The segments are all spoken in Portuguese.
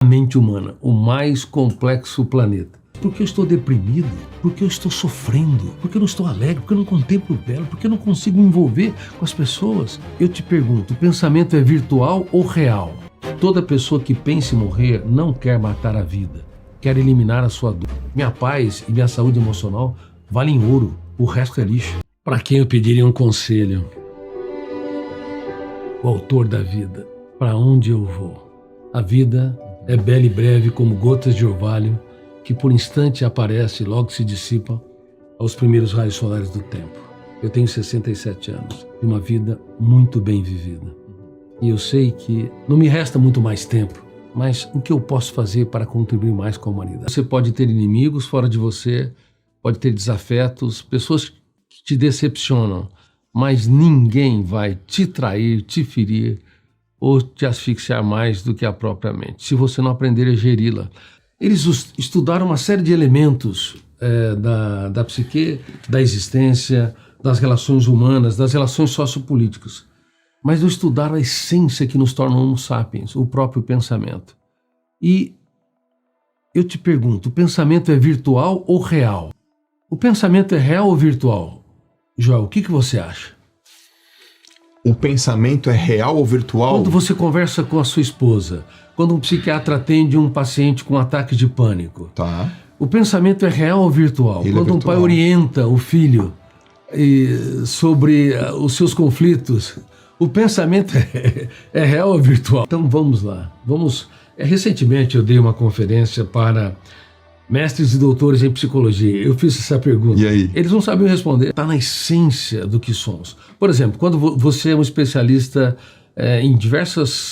A mente humana, o mais complexo planeta. Porque eu estou deprimido? Porque eu estou sofrendo? Porque eu não estou alegre? Porque eu não contemplo o belo? Porque eu não consigo me envolver com as pessoas? Eu te pergunto, o pensamento é virtual ou real? Toda pessoa que pensa em morrer não quer matar a vida, quer eliminar a sua dor. Minha paz e minha saúde emocional valem ouro, o resto é lixo. Para quem eu pediria um conselho? O autor da vida, para onde eu vou? A vida é bela e breve como gotas de orvalho que por instante aparece e logo se dissipa aos primeiros raios solares do tempo. Eu tenho 67 anos e uma vida muito bem vivida. E eu sei que não me resta muito mais tempo, mas o que eu posso fazer para contribuir mais com a humanidade? Você pode ter inimigos fora de você, pode ter desafetos, pessoas que te decepcionam, mas ninguém vai te trair, te ferir ou te asfixiar mais do que a própria mente, se você não aprender a geri-la. Eles estudaram uma série de elementos da psique, da existência, das relações humanas, das relações sociopolíticas, mas não estudaram a essência que nos torna homo sapiens, o próprio pensamento. E eu te pergunto, o pensamento é virtual ou real? O pensamento é real ou virtual? Joel, o que você acha? O pensamento é real ou virtual? Quando você conversa com a sua esposa, quando um psiquiatra atende um paciente com ataque de pânico, Tá. O pensamento é real ou virtual? Ele quando é um pai virtual. orienta o filho sobre os seus conflitos, o pensamento é real ou virtual? Então vamos lá. Recentemente eu dei uma conferência para mestres e doutores em psicologia. Eu fiz essa pergunta. E aí? Eles não sabiam responder. Está na essência do que somos. Por exemplo, quando você é um especialista em diversas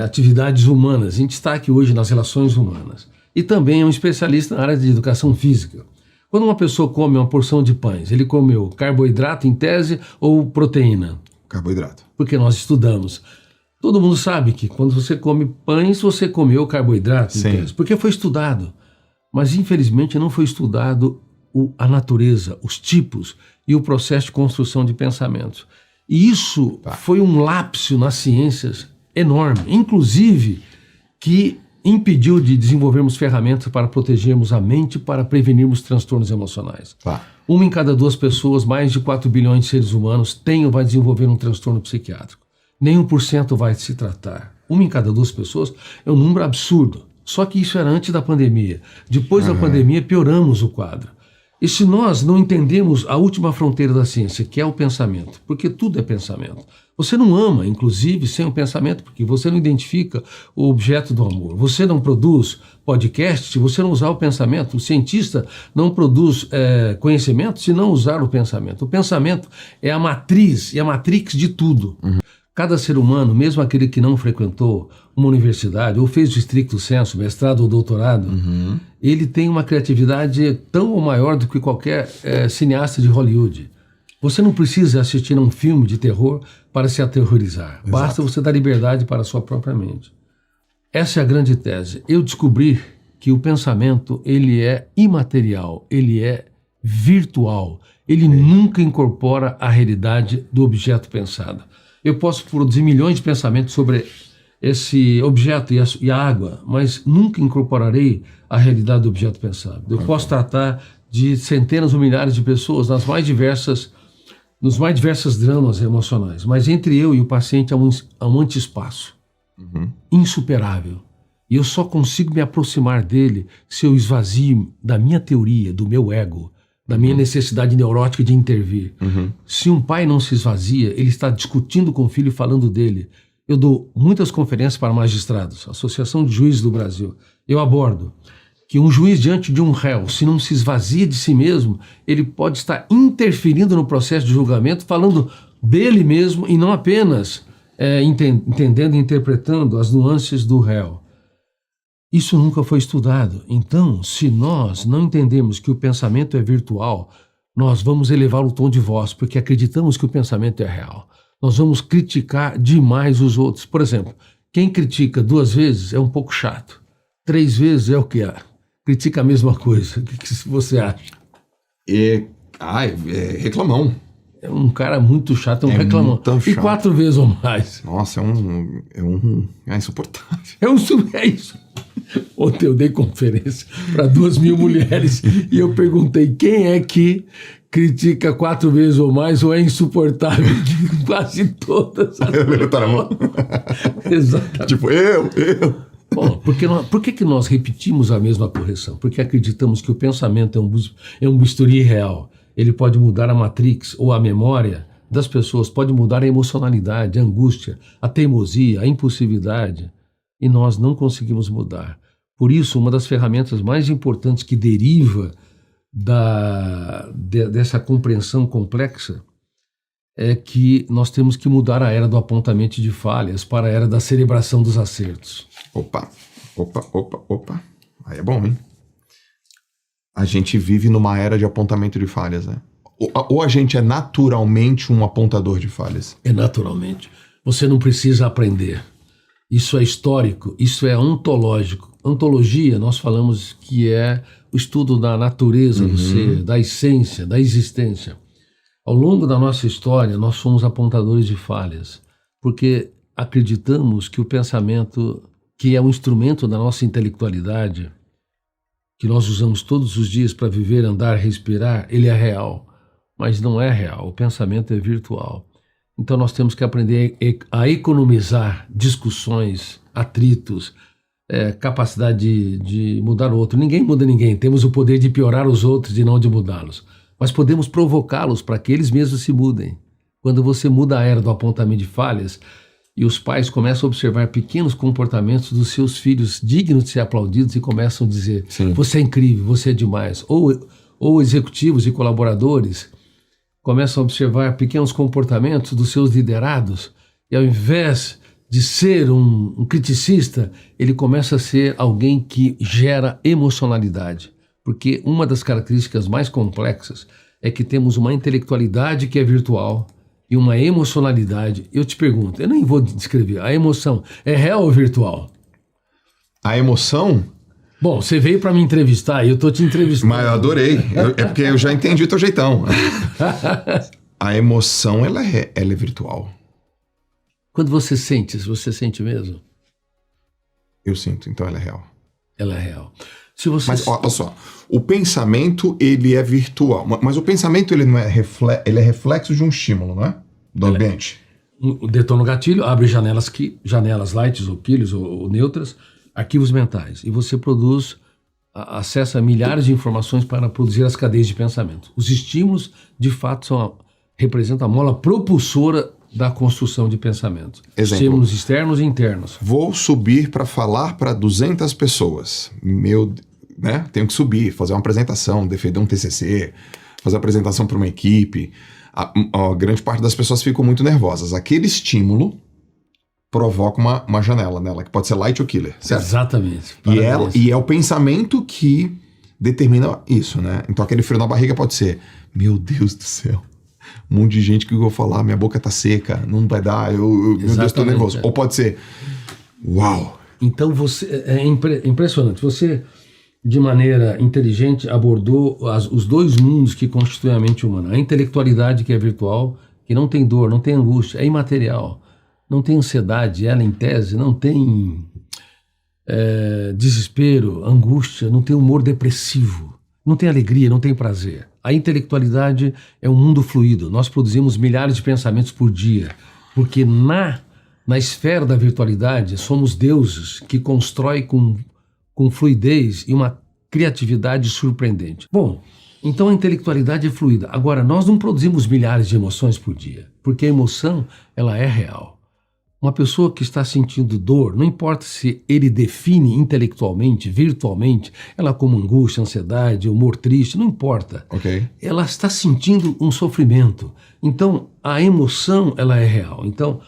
atividades humanas, em destaque hoje nas relações humanas, e também é um especialista na área de educação física. Quando uma pessoa come uma porção de pães, ele comeu carboidrato em tese ou proteína? Carboidrato. Porque nós estudamos. Todo mundo sabe que quando você come pães, você comeu carboidrato em Sim. tese, porque foi estudado. Mas, infelizmente, não foi estudado a natureza, os tipos e o processo de construção de pensamentos. E isso foi um lapso nas ciências enorme, inclusive que impediu de desenvolvermos ferramentas para protegermos a mente, para prevenirmos transtornos emocionais. Uma em cada 2 pessoas, mais de 4 bilhões de seres humanos, tem ou vai desenvolver um transtorno psiquiátrico. Nem 1% vai se tratar. Uma em cada 2 pessoas é um número absurdo. Só que isso era antes da pandemia. Depois da pandemia, pioramos o quadro. E se nós não entendemos a última fronteira da ciência, que é o pensamento, porque tudo é pensamento. Você não ama, inclusive, sem o pensamento, porque você não identifica o objeto do amor. Você não produz podcast se você não usar o pensamento. O cientista não produz conhecimento se não usar o pensamento. O pensamento é a matriz e a matrix de tudo. Cada ser humano, mesmo aquele que não frequentou uma universidade ou fez o stricto sensu, mestrado ou doutorado, ele tem uma criatividade tão ou maior do que qualquer cineasta de Hollywood. Você não precisa assistir a um filme de terror para se aterrorizar. Exato. Basta você dar liberdade para a sua própria mente. Essa é a grande tese. Eu descobri que o pensamento ele é imaterial, ele é virtual. Ele nunca incorpora a realidade do objeto pensado. Eu posso produzir milhões de pensamentos sobre esse objeto e a água, mas nunca incorporarei a realidade do objeto pensado. Eu posso tratar de centenas ou milhares de pessoas nos mais diversos dramas emocionais, mas entre eu e o paciente há um anti-espaço insuperável. E eu só consigo me aproximar dele se eu esvazio da minha teoria, do meu ego, da minha necessidade neurótica de intervir. Se um pai não se esvazia, ele está discutindo com o filho, falando dele. Eu dou muitas conferências para magistrados, Associação de Juízes do Brasil. Eu abordo que um juiz diante de um réu, se não se esvazia de si mesmo, ele pode estar interferindo no processo de julgamento, falando dele mesmo e não apenas entendendo e interpretando as nuances do réu. Isso nunca foi estudado. Então, se nós não entendemos que o pensamento é virtual, nós vamos elevar o tom de voz, porque acreditamos que o pensamento é real. Nós vamos criticar demais os outros. Por exemplo, quem critica 2 vezes é um pouco chato. 3 vezes é o que é. Critica a mesma coisa. O que você acha? Reclamão. É um cara muito chato, um É reclamão. muito E chato. 4 vezes ou mais. Nossa, é insuportável. É isso. Ontem eu dei conferência para 2.000 mulheres e eu perguntei quem é que critica 4 vezes ou mais ou é insuportável. Quase todas. Levantaram a mão. Exatamente. Tipo, eu. Bom, por que nós repetimos a mesma correção? Porque acreditamos que o pensamento é um bisturi real. Ele pode mudar a matrix ou a memória das pessoas, pode mudar a emocionalidade, a angústia, a teimosia, a impulsividade. E nós não conseguimos mudar. Por isso, uma das ferramentas mais importantes que deriva dessa compreensão complexa é que nós temos que mudar a era do apontamento de falhas para a era da celebração dos acertos. Opa. Aí é bom, hein? A gente vive numa era de apontamento de falhas, né? Ou a gente é naturalmente um apontador de falhas? É naturalmente. Você não precisa aprender. Isso é histórico, isso é ontológico. Ontologia, nós falamos que é o estudo da natureza do ser, da essência, da existência. Ao longo da nossa história, nós somos apontadores de falhas, porque acreditamos que o pensamento, que é um instrumento da nossa intelectualidade, que nós usamos todos os dias para viver, andar, respirar, ele é real, mas não é real, o pensamento é virtual. Então nós temos que aprender a economizar discussões, atritos, capacidade de mudar o outro. Ninguém muda ninguém, temos o poder de piorar os outros e não de mudá-los. Mas podemos provocá-los para que eles mesmos se mudem. Quando você muda a era do apontamento de falhas e os pais começam a observar pequenos comportamentos dos seus filhos dignos de ser aplaudidos e começam a dizer: Sim. Você é incrível, você é demais. Ou executivos e colaboradores começam a observar pequenos comportamentos dos seus liderados e ao invés de ser um criticista, ele começa a ser alguém que gera emocionalidade. Porque uma das características mais complexas é que temos uma intelectualidade que é virtual e uma emocionalidade. Eu te pergunto, eu nem vou descrever, a emoção é real ou virtual? A emoção... Bom, você veio para me entrevistar e eu tô te entrevistando. Mas eu adorei. É porque eu já entendi o teu jeitão. A emoção, ela é virtual. Quando você sente mesmo? Eu sinto, então ela é real. Ela é real. Se você... Mas olha só, o pensamento, ele é virtual. Mas o pensamento, ele não é ele é reflexo de um estímulo, não é? Do ambiente. Detona o gatilho, abre janelas lights ou pilhas ou neutras, arquivos mentais. E você acessa milhares de informações para produzir as cadeias de pensamento. Os estímulos, de fato, representam a mola propulsora da construção de pensamento. Exemplo. Estímulos externos e internos. Vou subir para falar para 200 pessoas. Tenho que subir, fazer uma apresentação, defender um TCC, fazer uma apresentação para uma equipe. A grande parte das pessoas ficam muito nervosas. Aquele estímulo provoca uma janela nela, que pode ser light ou killer, certo? Exatamente. E é o pensamento que determina isso, né? Então aquele frio na barriga pode ser: meu Deus do céu, um monte de gente que eu vou falar, minha boca tá seca, não vai dar, meu Deus, tô nervoso. Ou pode ser: uau. Então é impressionante. Você, de maneira inteligente, abordou os dois mundos que constituem a mente humana. A intelectualidade, que é virtual, que não tem dor, não tem angústia, é imaterial. Não tem ansiedade, ela em tese não tem desespero, angústia, não tem humor depressivo, não tem alegria, não tem prazer. A intelectualidade é um mundo fluido. Nós produzimos milhares de pensamentos por dia, porque na esfera da virtualidade somos deuses que constroem com fluidez e uma criatividade surpreendente. Bom, então a intelectualidade é fluida. Agora, nós não produzimos milhares de emoções por dia, porque a emoção, ela é real. Uma pessoa que está sentindo dor, não importa se ele define intelectualmente, virtualmente, ela como angústia, ansiedade, humor triste, não importa. Okay. Ela está sentindo um sofrimento. Então, a emoção, ela é real. Então,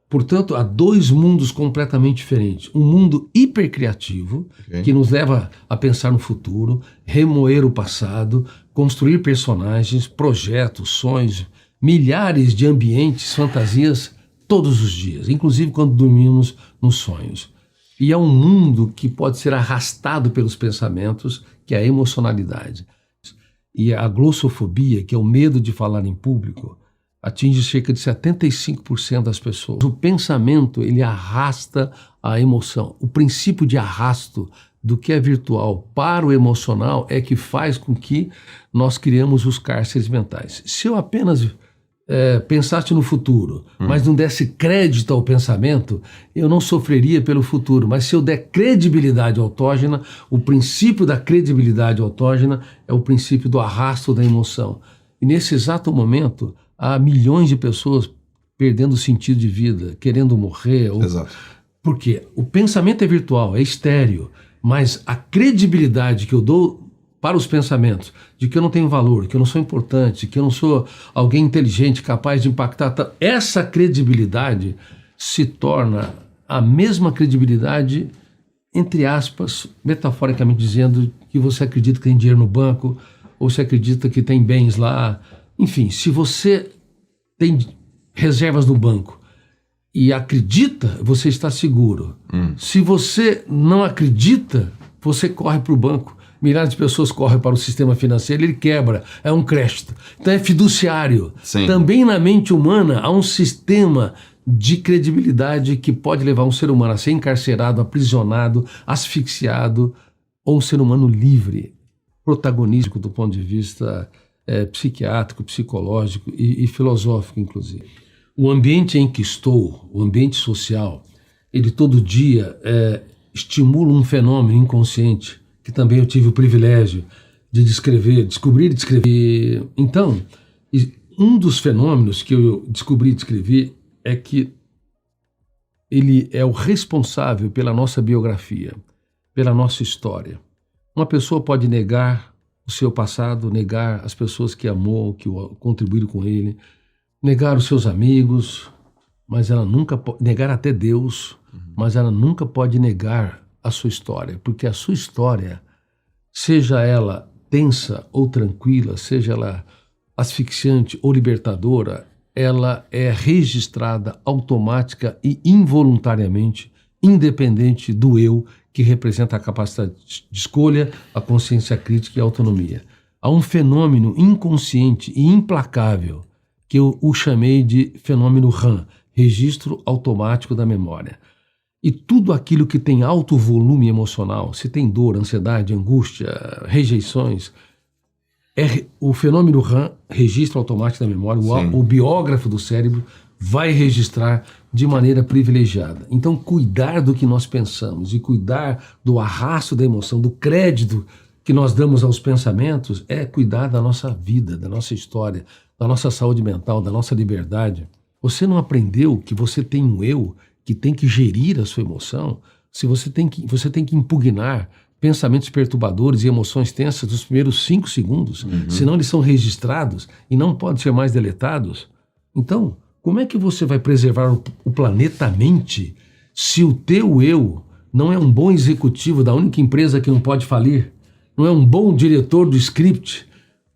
portanto, há dois mundos completamente diferentes. Um mundo hipercriativo, que nos leva a pensar no futuro, remoer o passado, construir personagens, projetos, sonhos, milhares de ambientes, fantasias, todos os dias, inclusive quando dormimos nos sonhos. E é um mundo que pode ser arrastado pelos pensamentos, que é a emocionalidade. E a glossofobia, que é o medo de falar em público, atinge cerca de 75% das pessoas. O pensamento, ele arrasta a emoção. O princípio de arrasto do que é virtual para o emocional é que faz com que nós criamos os cárceres mentais. Se eu apenas pensasse no futuro, mas não desse crédito ao pensamento, eu não sofreria pelo futuro. Mas se eu der credibilidade autógena, o princípio da credibilidade autógena é o princípio do arrasto da emoção. E nesse exato momento, há milhões de pessoas perdendo o sentido de vida, querendo morrer. Exato. Por quê? O pensamento é virtual, é estéreo, mas a credibilidade que eu dou para os pensamentos, de que eu não tenho valor, que eu não sou importante, que eu não sou alguém inteligente, capaz de impactar, essa credibilidade se torna a mesma credibilidade, entre aspas, metaforicamente dizendo, que você acredita que tem dinheiro no banco, ou você acredita que tem bens lá. Enfim, se você tem reservas no banco e acredita, você está seguro. Se você não acredita, você corre para o banco. Milhares de pessoas correm para o sistema financeiro, ele quebra, é um crédito. Então é fiduciário. Sim. Também na mente humana há um sistema de credibilidade que pode levar um ser humano a ser encarcerado, aprisionado, asfixiado, ou um ser humano livre, protagonístico do ponto de vista psiquiátrico, psicológico e filosófico, inclusive. O ambiente em que estou, o ambiente social, ele todo dia estimula um fenômeno inconsciente, que também eu tive o privilégio de descobrir e descrever. Então, um dos fenômenos que eu descobri e descrevi é que ele é o responsável pela nossa biografia, pela nossa história. Uma pessoa pode negar o seu passado, negar as pessoas que amou, que contribuíram com ele, negar os seus amigos, mas ela nunca pode negar até Deus, mas ela nunca pode negar a sua história, porque a sua história, seja ela tensa ou tranquila, seja ela asfixiante ou libertadora, ela é registrada automática e involuntariamente, independente do eu, que representa a capacidade de escolha, a consciência crítica e a autonomia. Há um fenômeno inconsciente e implacável que eu o chamei de fenômeno RAM, registro automático da memória. E tudo aquilo que tem alto volume emocional, se tem dor, ansiedade, angústia, rejeições, o fenômeno RAM, registro automático da memória, o biógrafo do cérebro vai registrar de maneira privilegiada. Então, cuidar do que nós pensamos e cuidar do arrasto da emoção, do crédito que nós damos aos pensamentos, é cuidar da nossa vida, da nossa história, da nossa saúde mental, da nossa liberdade. Você não aprendeu que você tem um eu que tem que gerir a sua emoção? Se você tem que impugnar pensamentos perturbadores e emoções tensas dos primeiros 5 segundos, senão eles são registrados e não podem ser mais deletados. Então, como é que você vai preservar o planeta mente se o teu eu não é um bom executivo da única empresa que não pode falir, não é um bom diretor do script,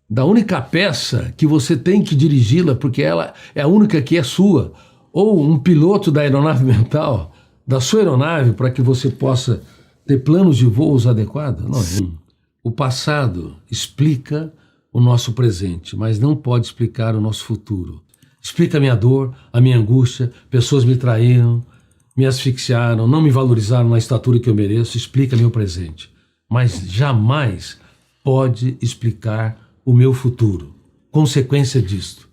da única peça que você tem que dirigi-la porque ela é a única que é sua, ou um piloto da aeronave mental, da sua aeronave, para que você possa ter planos de voos adequados? Não. O passado explica o nosso presente, mas não pode explicar o nosso futuro. Explica a minha dor, a minha angústia, pessoas me traíram, me asfixiaram, não me valorizaram na estatura que eu mereço, explica meu presente. Mas jamais pode explicar o meu futuro. Consequência disto,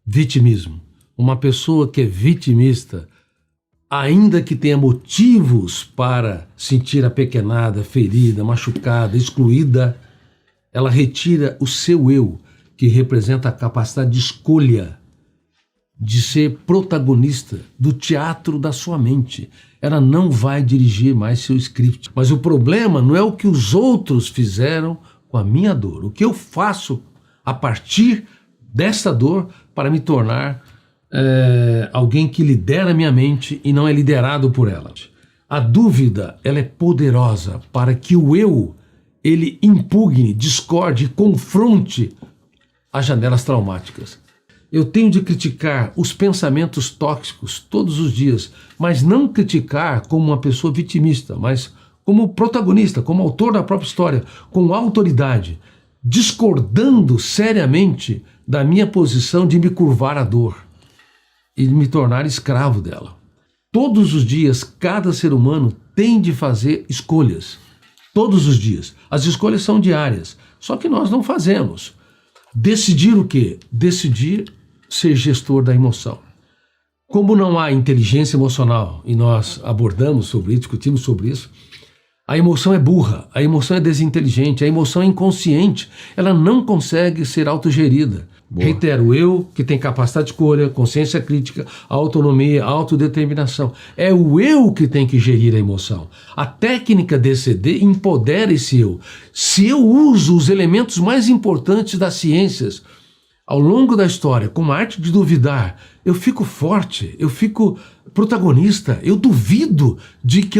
vitimismo. Uma pessoa que é vitimista, ainda que tenha motivos para sentir apequenada, ferida, machucada, excluída, ela retira o seu eu, que representa a capacidade de escolha, de ser protagonista do teatro da sua mente. Ela não vai dirigir mais seu script. Mas o problema não é o que os outros fizeram com a minha dor. O que eu faço a partir dessa dor para me tornar alguém que lidera a minha mente e não é liderado por ela. A dúvida, ela é poderosa para que o eu, ele impugne, discorde, confronte as janelas traumáticas. Eu tenho de criticar os pensamentos tóxicos todos os dias, mas não criticar como uma pessoa vitimista, mas como protagonista, como autor da própria história, com autoridade, discordando seriamente da minha posição de me curvar à dor e de me tornar escravo dela. Todos os dias, cada ser humano tem de fazer escolhas. Todos os dias. As escolhas são diárias, só que nós não fazemos. Decidir o quê? Decidir ser gestor da emoção. Como não há inteligência emocional, e nós abordamos sobre isso, discutimos sobre isso, a emoção é burra, a emoção é desinteligente, a emoção é inconsciente, ela não consegue ser autogerida. Boa. Reitero, eu que tem capacidade de escolha, consciência crítica, autonomia, autodeterminação. É o eu que tem que gerir a emoção. A técnica DCD empodera esse eu. Se eu uso os elementos mais importantes das ciências ao longo da história, como a arte de duvidar, eu fico forte, eu fico protagonista, eu duvido de que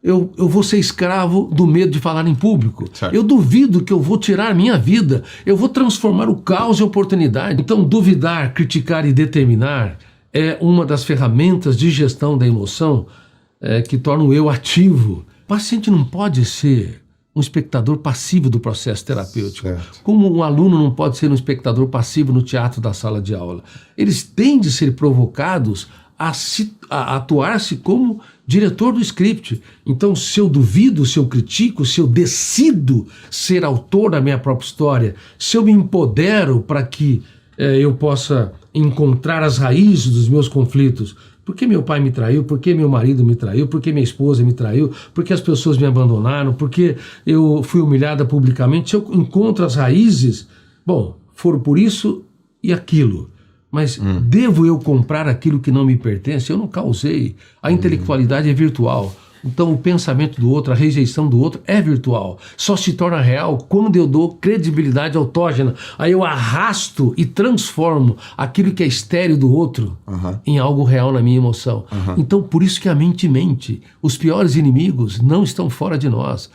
eu vou ser escravo do medo de falar em público. Certo. Eu duvido que eu vou tirar minha vida. Eu vou transformar o caos em oportunidade. Então, duvidar, criticar e determinar é uma das ferramentas de gestão da emoção que torna o eu ativo. O paciente não pode ser um espectador passivo do processo terapêutico. Certo. Como um aluno não pode ser um espectador passivo no teatro da sala de aula. Eles têm de ser provocados a atuar-se como diretor do script. Então, se eu duvido, se eu critico, se eu decido ser autor da minha própria história, se eu me empodero para que eu possa encontrar as raízes dos meus conflitos, por que meu pai me traiu, por que meu marido me traiu, por que minha esposa me traiu, por que as pessoas me abandonaram, por que eu fui humilhada publicamente, se eu encontro as raízes, bom, foram por isso e aquilo. Mas devo eu comprar aquilo que não me pertence? Eu não causei. A intelectualidade é virtual. Então o pensamento do outro, a rejeição do outro é virtual. Só se torna real quando eu dou credibilidade autógena. Aí eu arrasto e transformo aquilo que é estéril do outro em algo real na minha emoção. Então por isso que a mente mente. Os piores inimigos não estão fora de nós.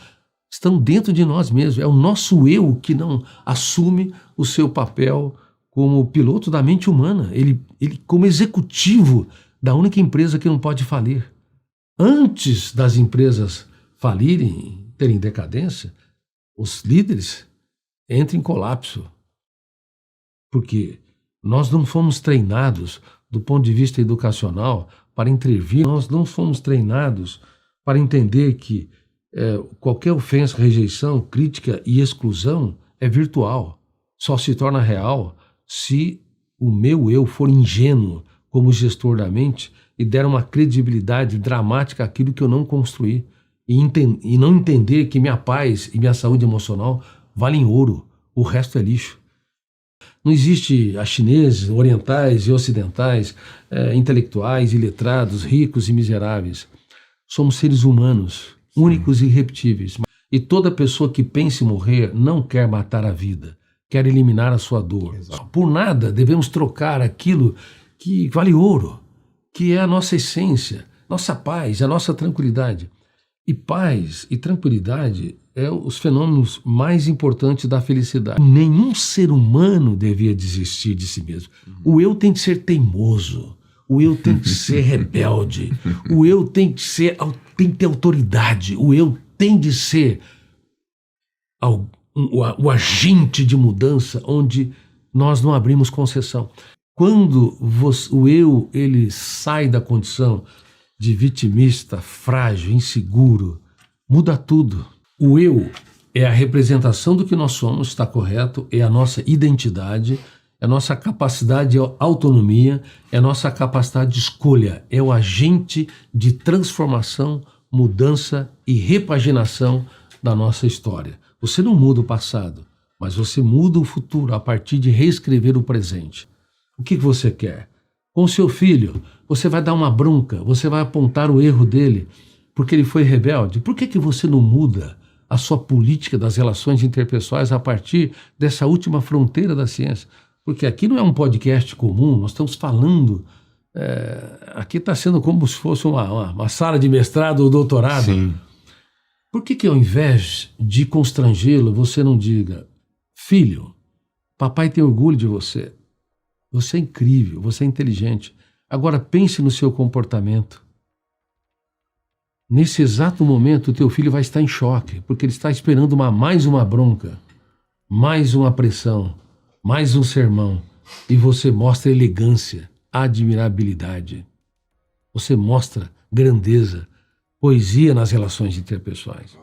Estão dentro de nós mesmos. É o nosso eu que não assume o seu papel como piloto da mente humana, ele como executivo da única empresa que não pode falir. Antes das empresas falirem, terem decadência, os líderes entram em colapso. Porque nós não fomos treinados do ponto de vista educacional para intervir, nós não fomos treinados para entender que qualquer ofensa, rejeição, crítica e exclusão é virtual, só se torna real se o meu eu for ingênuo como gestor da mente e der uma credibilidade dramática àquilo que eu não construí e não entender que minha paz e minha saúde emocional valem ouro, o resto é lixo. Não existe a chineses, orientais e ocidentais, intelectuais e letrados, ricos e miseráveis. Somos seres humanos, únicos e irrepetíveis. E toda pessoa que pensa em morrer não quer matar a vida. Quer eliminar a sua dor. Exato. Por nada devemos trocar aquilo que vale ouro, que é a nossa essência, nossa paz, a nossa tranquilidade. E paz e tranquilidade é os fenômenos mais importantes da felicidade. Nenhum ser humano devia desistir de si mesmo. O eu tem que ser teimoso, o eu tem que ser rebelde, o eu tem que ter autoridade, o eu tem de ser o agente de mudança onde nós não abrimos concessão. Quando o eu ele sai da condição de vitimista, frágil, inseguro, muda tudo. O eu é a representação do que nós somos, está correto, é a nossa identidade, é a nossa capacidade de autonomia, é a nossa capacidade de escolha, é o agente de transformação, mudança e repaginação da nossa história. Você não muda o passado, mas você muda o futuro a partir de reescrever o presente. O que você quer? Com seu filho, você vai dar uma bronca, você vai apontar o erro dele porque ele foi rebelde. Por que você não muda a sua política das relações interpessoais a partir dessa última fronteira da ciência? Porque aqui não é um podcast comum, nós estamos falando... aqui está sendo como se fosse uma sala de mestrado ou doutorado. Sim. Por que ao invés de constrangê-lo, você não diga: filho, papai tem orgulho de você. Você é incrível, você é inteligente. Agora pense no seu comportamento. Nesse exato momento, o teu filho vai estar em choque, porque ele está esperando mais uma bronca, mais uma pressão, mais um sermão, e você mostra elegância, admirabilidade. Você mostra grandeza, poesia nas relações interpessoais.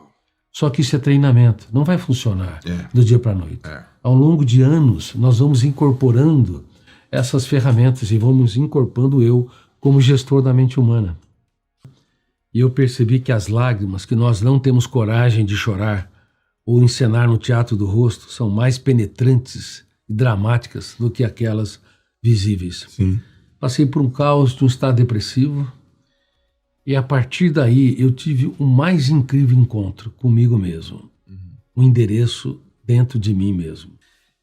Só que isso é treinamento, não vai funcionar do dia para a noite. Ao longo de anos, nós vamos incorporando essas ferramentas e vamos incorporando eu como gestor da mente humana. E eu percebi que as lágrimas que nós não temos coragem de chorar ou encenar no teatro do rosto são mais penetrantes e dramáticas do que aquelas visíveis. Sim. Passei por um caos de um estado depressivo e a partir daí eu tive o mais incrível encontro comigo mesmo. Um endereço dentro de mim mesmo.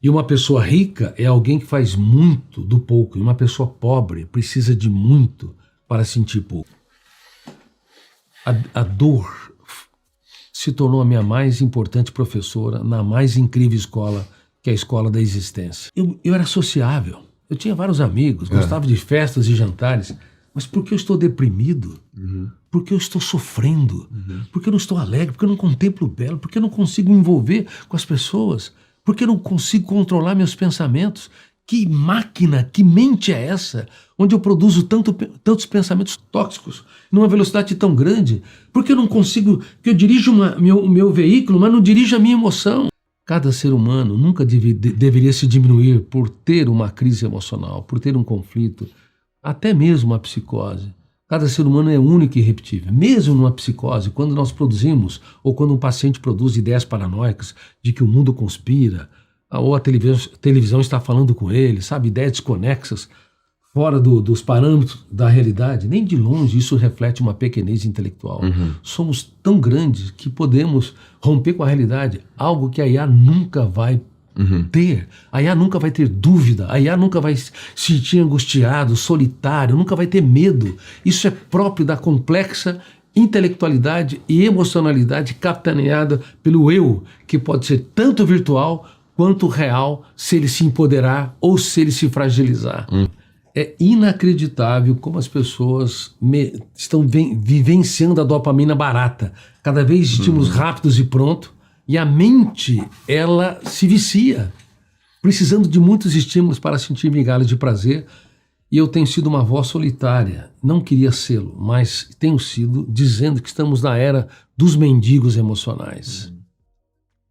E uma pessoa rica é alguém que faz muito do pouco, e uma pessoa pobre precisa de muito para sentir pouco. A dor se tornou a minha mais importante professora na mais incrível escola, que é a escola da existência. Eu era sociável, eu tinha vários amigos, gostava de festas e jantares, mas por que eu estou deprimido? Por que eu estou sofrendo? Por que eu não estou alegre? Por que eu não contemplo o belo? Por que eu não consigo me envolver com as pessoas? Por que eu não consigo controlar meus pensamentos? Que máquina, que mente é essa? Onde eu produzo tantos pensamentos tóxicos, numa velocidade tão grande? Por que eu não consigo, que eu dirijo o meu veículo, mas não dirijo a minha emoção? Cada ser humano nunca deveria se diminuir por ter uma crise emocional, por ter um conflito, até mesmo uma psicose. Cada ser humano é único e irrepetível. Mesmo numa psicose, quando nós produzimos, ou quando um paciente produz ideias paranoicas de que o mundo conspira, ou a televisão está falando com ele, sabe, ideias desconexas, fora dos parâmetros da realidade, nem de longe isso reflete uma pequenez intelectual. Somos tão grandes que podemos romper com a realidade, algo que a IA nunca vai ter. A IA nunca vai ter dúvida, a IA nunca vai se sentir angustiado, solitário, nunca vai ter medo. Isso é próprio da complexa intelectualidade e emocionalidade capitaneada pelo eu, que pode ser tanto virtual quanto real, se ele se empoderar ou se ele se fragilizar. É inacreditável como as pessoas estão vivenciando a dopamina barata, cada vez estímulos rápidos e pronto, e a mente, ela se vicia, precisando de muitos estímulos para sentir migalhas de prazer. E eu tenho sido uma voz solitária, não queria sê-lo, mas tenho sido, dizendo que estamos na era dos mendigos emocionais.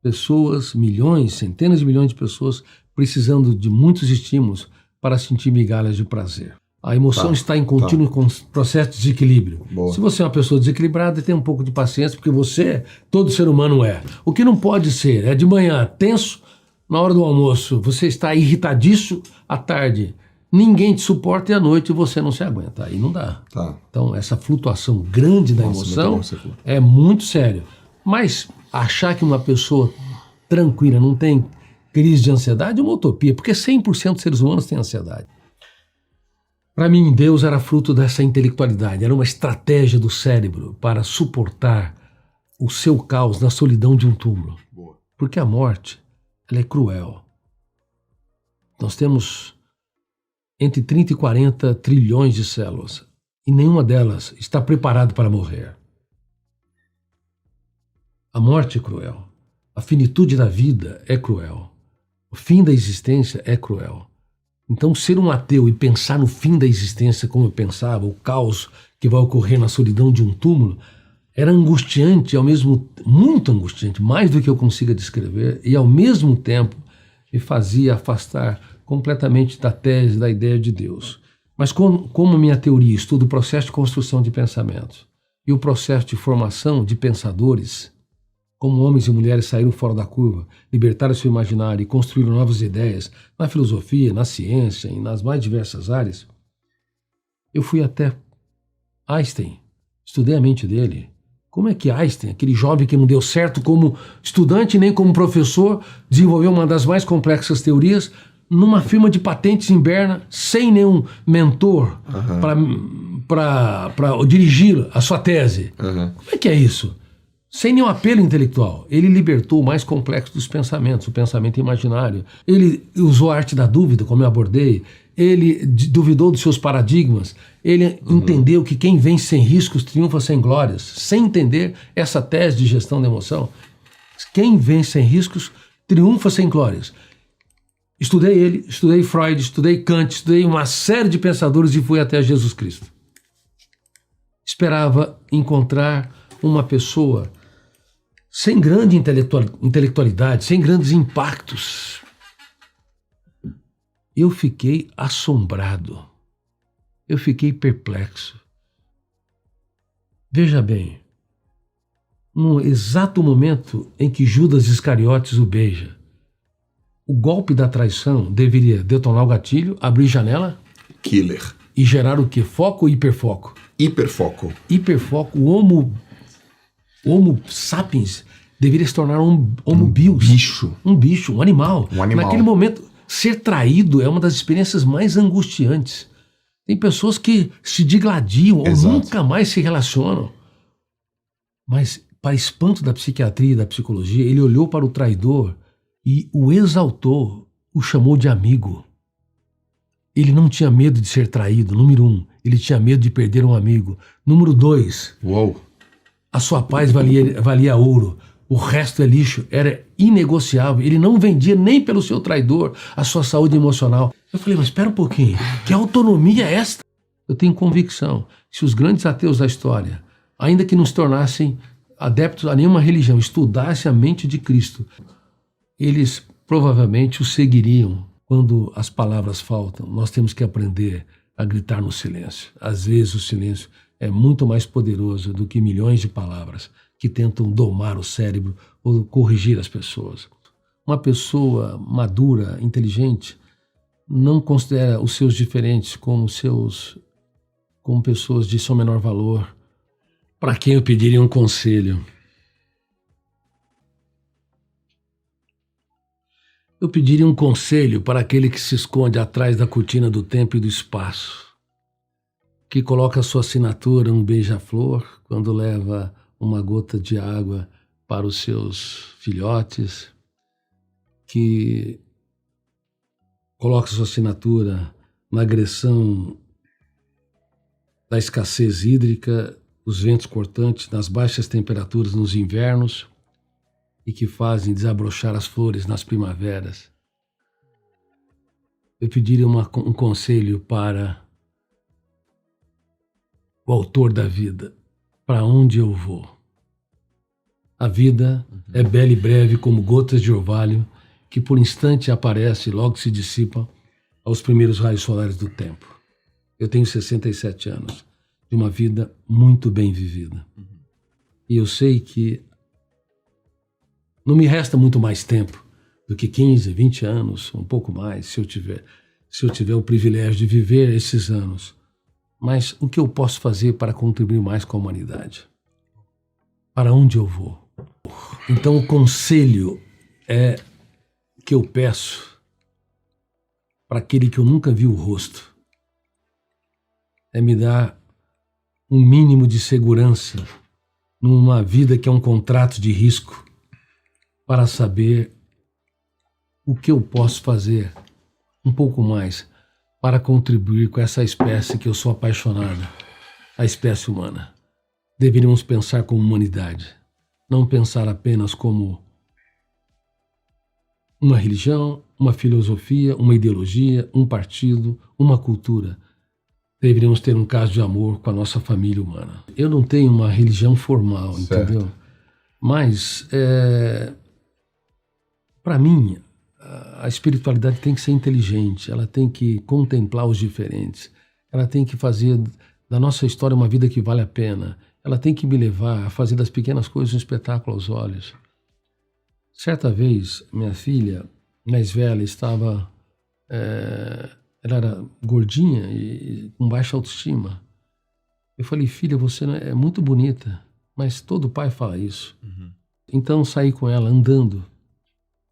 Pessoas, milhões, centenas de milhões de pessoas precisando de muitos estímulos para sentir migalhas de prazer. A emoção está em contínuo processo de desequilíbrio. Boa. Se você é uma pessoa desequilibrada, tenha um pouco de paciência, porque você, todo ser humano é. O que não pode ser é de manhã tenso, na hora do almoço você está irritadiço, à tarde ninguém te suporta e à noite você não se aguenta. Aí não dá. Então essa flutuação grande da emoção é muito sério. Mas achar que uma pessoa tranquila não tem crise de ansiedade é uma utopia, porque 100% dos seres humanos têm ansiedade. Para mim, Deus era fruto dessa intelectualidade, era uma estratégia do cérebro para suportar o seu caos na solidão de um túmulo. Porque a morte, ela é cruel. Nós temos entre 30 e 40 trilhões de células e nenhuma delas está preparada para morrer. A morte é cruel. A finitude da vida é cruel. O fim da existência é cruel. Então, ser um ateu e pensar no fim da existência como eu pensava, o caos que vai ocorrer na solidão de um túmulo, era angustiante, ao mesmo muito angustiante, mais do que eu consiga descrever, e ao mesmo tempo me fazia afastar completamente da tese, da ideia de Deus. Mas como minha teoria estuda o processo de construção de pensamentos e o processo de formação de pensadores, como homens e mulheres saíram fora da curva, libertaram seu imaginário e construíram novas ideias na filosofia, na ciência e nas mais diversas áreas, eu fui até Einstein, estudei a mente dele. Como é que Einstein, aquele jovem que não deu certo como estudante nem como professor, desenvolveu uma das mais complexas teorias numa firma de patentes em Berna, sem nenhum mentor para dirigir a sua tese? Como é que é isso? Sem nenhum apelo intelectual. Ele libertou o mais complexo dos pensamentos, o pensamento imaginário. Ele usou a arte da dúvida, como eu abordei. Ele duvidou dos seus paradigmas. Ele entendeu que quem vence sem riscos triunfa sem glórias. Sem entender essa tese de gestão da emoção, quem vence sem riscos triunfa sem glórias. Estudei ele, estudei Freud, estudei Kant, estudei uma série de pensadores e fui até Jesus Cristo. Esperava encontrar uma pessoa sem grande intelectualidade, sem grandes impactos. Eu fiquei assombrado. Eu fiquei perplexo. Veja bem, no exato momento em que Judas Iscariotes o beija, o golpe da traição deveria detonar o gatilho, abrir janela... Killer. E gerar o quê? Foco ou hiperfoco? Hiperfoco. Hiperfoco. O Homo sapiens deveria se tornar um Homo bios. Bicho. Um bicho, um animal. Um animal. Naquele momento, ser traído é uma das experiências mais angustiantes. Tem pessoas que se digladiam ou nunca mais se relacionam. Mas, para espanto da psiquiatria e da psicologia, ele olhou para o traidor e o exaltou, o chamou de amigo. Ele não tinha medo de ser traído, número 1. Ele tinha medo de perder um amigo. Número 2. Uou. A sua paz valia ouro. O resto é lixo. Era inegociável. Ele não vendia nem pelo seu traidor a sua saúde emocional. Eu falei, mas espera um pouquinho. Que autonomia é esta? Eu tenho convicção. Se os grandes ateus da história, ainda que não se tornassem adeptos a nenhuma religião, estudassem a mente de Cristo, eles provavelmente o seguiriam. Quando as palavras faltam, nós temos que aprender a gritar no silêncio. Às vezes o silêncio é muito mais poderoso do que milhões de palavras que tentam domar o cérebro ou corrigir as pessoas. Uma pessoa madura, inteligente, não considera os seus diferentes como pessoas de seu menor valor. Para quem eu pediria um conselho? Eu pediria um conselho para aquele que se esconde atrás da cortina do tempo e do espaço, que coloca a sua assinatura, um beija-flor, quando leva uma gota de água para os seus filhotes, que coloca sua assinatura na agressão da escassez hídrica, os ventos cortantes, nas baixas temperaturas nos invernos, e que fazem desabrochar as flores nas primaveras. Eu pediria um conselho para o autor da vida. Para onde eu vou? A vida é bela e breve como gotas de orvalho que por instante aparece e logo se dissipam aos primeiros raios solares do tempo. Eu tenho 67 anos de uma vida muito bem vivida. E eu sei que não me resta muito mais tempo do que 15, 20 anos, um pouco mais, se eu tiver o privilégio de viver esses anos. Mas o que eu posso fazer para contribuir mais com a humanidade? Para onde eu vou? Então o conselho que eu peço para aquele que eu nunca vi o rosto é me dar um mínimo de segurança numa vida que é um contrato de risco, para saber o que eu posso fazer um pouco mais para contribuir com essa espécie que eu sou apaixonado, a espécie humana. Deveríamos pensar como humanidade, não pensar apenas como uma religião, uma filosofia, uma ideologia, um partido, uma cultura. Deveríamos ter um caso de amor com a nossa família humana. Eu não tenho uma religião formal, certo. Entendeu? Mas para mim, a espiritualidade tem que ser inteligente, ela tem que contemplar os diferentes, ela tem que fazer da nossa história uma vida que vale a pena, ela tem que me levar a fazer das pequenas coisas um espetáculo aos olhos. Certa vez, minha filha mais velha estava, ela era gordinha e com baixa autoestima. Eu falei, filha, você é muito bonita, mas todo pai fala isso. Então saí com ela andando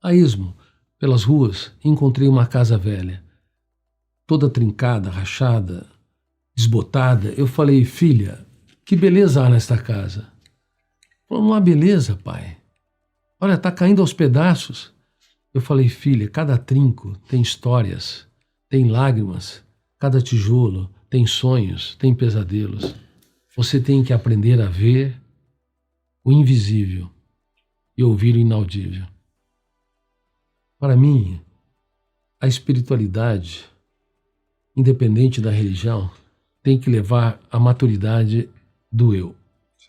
a esmo, pelas ruas, encontrei uma casa velha, toda trincada, rachada, desbotada. Eu falei, filha, que beleza há nesta casa? Falou, não há beleza, pai. Olha, está caindo aos pedaços. Eu falei, filha, cada trinco tem histórias, tem lágrimas, cada tijolo tem sonhos, tem pesadelos. Você tem que aprender a ver o invisível e ouvir o inaudível. Para mim, a espiritualidade, independente da religião, tem que levar à maturidade do eu.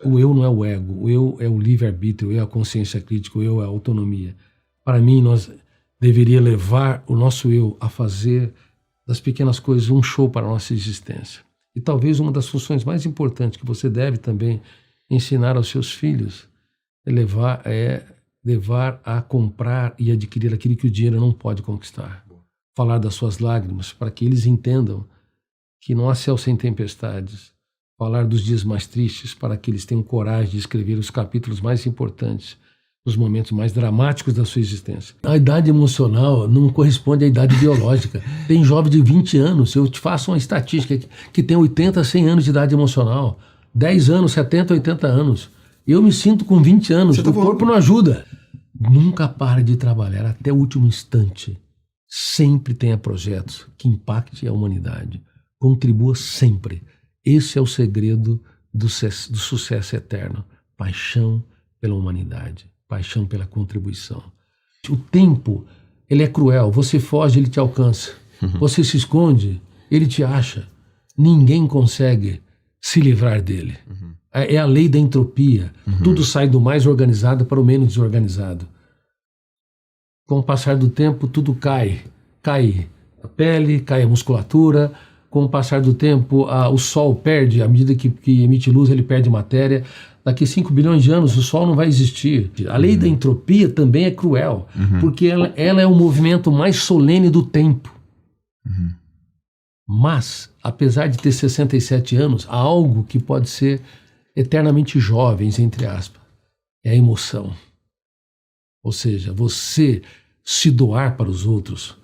O eu não é o ego, o eu é o livre-arbítrio, o eu é a consciência crítica, o eu é a autonomia. Para mim, nós deveria levar o nosso eu a fazer das pequenas coisas um show para a nossa existência. E talvez uma das funções mais importantes que você deve também ensinar aos seus filhos é levar a comprar e adquirir aquilo que o dinheiro não pode conquistar. Falar das suas lágrimas, para que eles entendam que não há céu sem tempestades. Falar dos dias mais tristes, para que eles tenham coragem de escrever os capítulos mais importantes, nos momentos mais dramáticos da sua existência. A idade emocional não corresponde à idade biológica. Tem jovem de 20 anos, eu te faço uma estatística que tem 80, 100 anos de idade emocional, 10 anos, 70, 80 anos. Eu me sinto com 20 anos, o corpo não ajuda. Nunca pare de trabalhar até o último instante. Sempre tenha projetos que impactem a humanidade. Contribua sempre. Esse é o segredo do sucesso eterno. Paixão pela humanidade. Paixão pela contribuição. O tempo, ele é cruel. Você foge, ele te alcança. Você se esconde, ele te acha. Ninguém consegue se livrar dele. É a lei da entropia. Tudo sai do mais organizado para o menos desorganizado. Com o passar do tempo, tudo cai. Cai a pele, cai a musculatura. Com o passar do tempo, o Sol perde, à medida que emite luz, ele perde matéria. Daqui 5 bilhões de anos, o Sol não vai existir. A lei da entropia também é cruel, porque ela é o movimento mais solene do tempo. Mas, apesar de ter 67 anos, há algo que pode ser eternamente jovens, entre aspas. É a emoção. Ou seja, você se doar para os outros,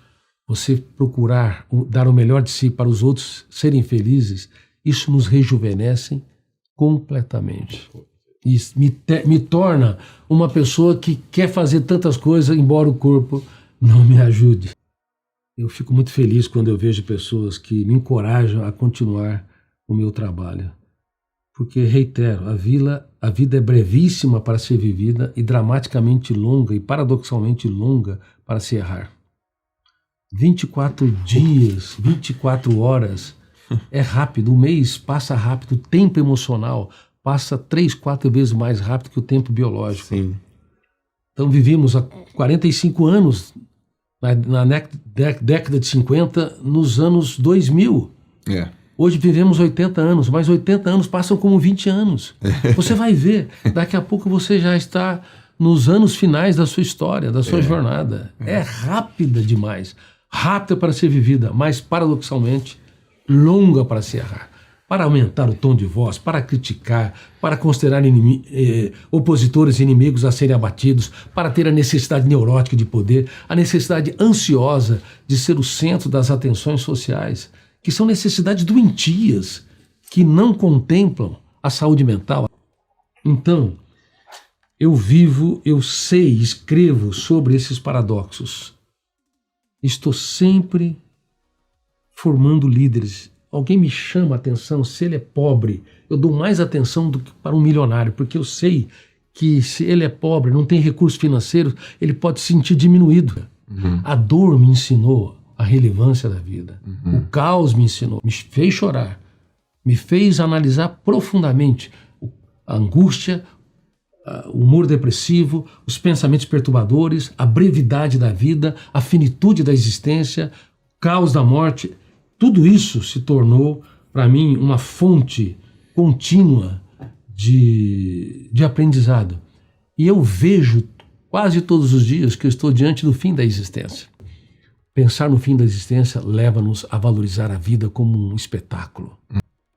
você procurar dar o melhor de si para os outros serem felizes, isso nos rejuvenesce completamente. Isso me torna uma pessoa que quer fazer tantas coisas, embora o corpo não me ajude. Eu fico muito feliz quando eu vejo pessoas que me encorajam a continuar o meu trabalho. Porque, reitero, a vida é brevíssima para ser vivida e dramaticamente longa e paradoxalmente longa para se errar. 24 dias, 24 horas, é rápido, o mês passa rápido, o tempo emocional passa 3, 4 vezes mais rápido que o tempo biológico. Sim. Então vivimos há 45 anos, na década de 50, nos anos 2000. Hoje vivemos 80 anos, mas 80 anos passam como 20 anos. Você vai ver, daqui a pouco você já está nos anos finais da sua história, da sua jornada. É rápida demais. Rápida para ser vivida, mas paradoxalmente longa para se errar. Para aumentar o tom de voz, para criticar, para considerar opositores e inimigos a serem abatidos, para ter a necessidade neurótica de poder, a necessidade ansiosa de ser o centro das atenções sociais, que são necessidades doentias, que não contemplam a saúde mental. Então, eu sei, escrevo sobre esses paradoxos. Estou sempre formando líderes. Alguém me chama a atenção, se ele é pobre, eu dou mais atenção do que para um milionário, porque eu sei que se ele é pobre, não tem recursos financeiros, ele pode se sentir diminuído. A dor me ensinou a relevância da vida. O caos me ensinou, me fez chorar, me fez analisar profundamente a angústia, o humor depressivo, os pensamentos perturbadores, a brevidade da vida, a finitude da existência, o caos da morte. Tudo isso se tornou, para mim, uma fonte contínua de aprendizado. E eu vejo quase todos os dias que eu estou diante do fim da existência. Pensar no fim da existência leva-nos a valorizar a vida como um espetáculo.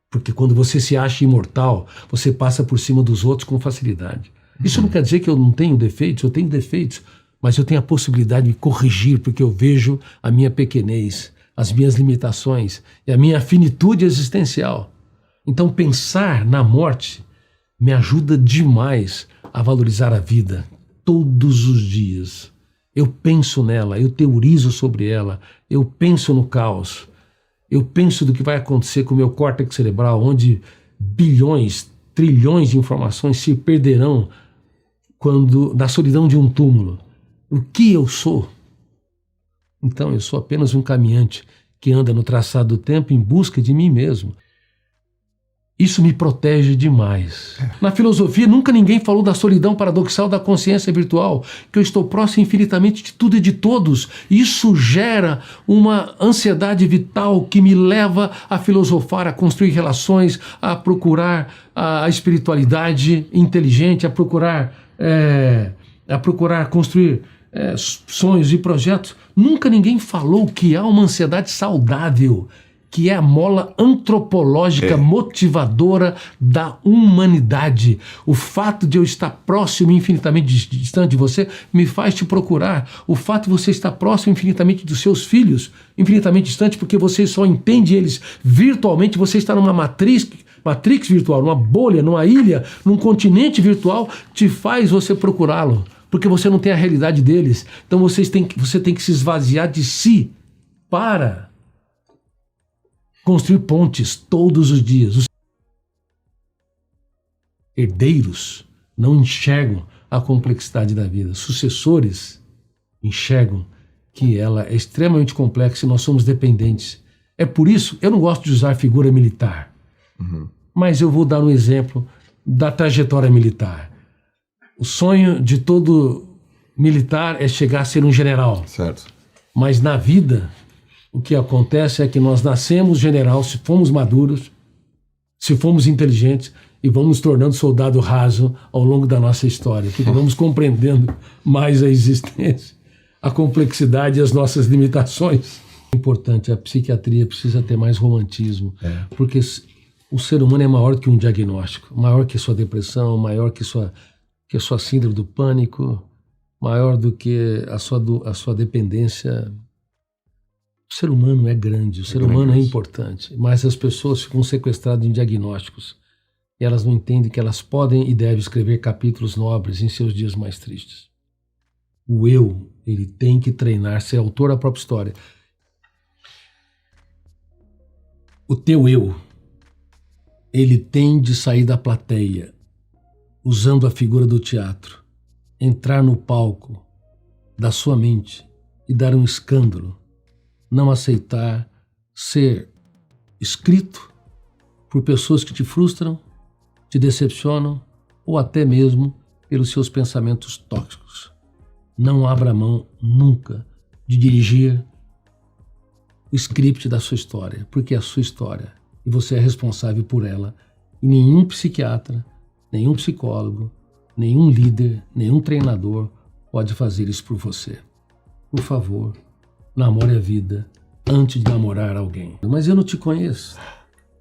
Porque quando você se acha imortal, você passa por cima dos outros com facilidade. Isso não quer dizer que eu não tenho defeitos, eu tenho defeitos, mas eu tenho a possibilidade de corrigir, porque eu vejo a minha pequenez, as minhas limitações e a minha finitude existencial. Então pensar na morte me ajuda demais a valorizar a vida todos os dias. Eu penso nela, eu teorizo sobre ela, eu penso no caos, eu penso do que vai acontecer com o meu córtex cerebral, onde bilhões, trilhões de informações se perderão na solidão de um túmulo. O que eu sou? Então eu sou apenas um caminhante que anda no traçado do tempo em busca de mim mesmo. Isso me protege demais. Na filosofia, nunca ninguém falou da solidão paradoxal da consciência virtual, que eu estou próximo infinitamente de tudo e de todos. Isso gera uma ansiedade vital que me leva a filosofar, a construir relações, a procurar a espiritualidade inteligente, a procurar construir sonhos e projetos. Nunca ninguém falou que há uma ansiedade saudável, que é a mola antropológica motivadora da humanidade. O fato de eu estar próximo e infinitamente distante de você me faz te procurar. O fato de você estar próximo infinitamente dos seus filhos, infinitamente distante, porque você só entende eles virtualmente, você está numa matrix virtual, numa bolha, numa ilha, num continente virtual, te faz você procurá-lo, porque você não tem a realidade deles. Então você tem que se esvaziar de si para construir pontes todos os dias. Os herdeiros não enxergam a complexidade da vida. Sucessores enxergam que ela é extremamente complexa e nós somos dependentes. É por isso, eu não gosto de usar figura militar, mas eu vou dar um exemplo da trajetória militar. O sonho de todo militar é chegar a ser um general. Certo. Mas na vida, o que acontece é que nós nascemos general se fomos maduros, se fomos inteligentes e vamos nos tornando soldado raso ao longo da nossa história, porque vamos compreendendo mais a existência, a complexidade e as nossas limitações. É importante, a psiquiatria precisa ter mais romantismo, porque o ser humano é maior que um diagnóstico, maior que sua depressão, maior que sua síndrome do pânico, maior do que a sua dependência. O ser humano é grande, o ser humano é importante, mas as pessoas ficam sequestradas em diagnósticos e elas não entendem que elas podem e devem escrever capítulos nobres em seus dias mais tristes. O eu, ele tem que treinar, ser autor da própria história. O teu eu, ele tem de sair da plateia, usando a figura do teatro, entrar no palco da sua mente e dar um escândalo. Não aceitar ser escrito por pessoas que te frustram, te decepcionam ou até mesmo pelos seus pensamentos tóxicos. Não abra mão nunca de dirigir o script da sua história, porque é a sua história e você é responsável por ela. E nenhum psiquiatra, nenhum psicólogo, nenhum líder, nenhum treinador pode fazer isso por você. Por favor, namore a vida antes de namorar alguém. Mas eu não te conheço.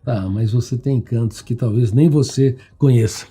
Tá, mas você tem encantos que talvez nem você conheça.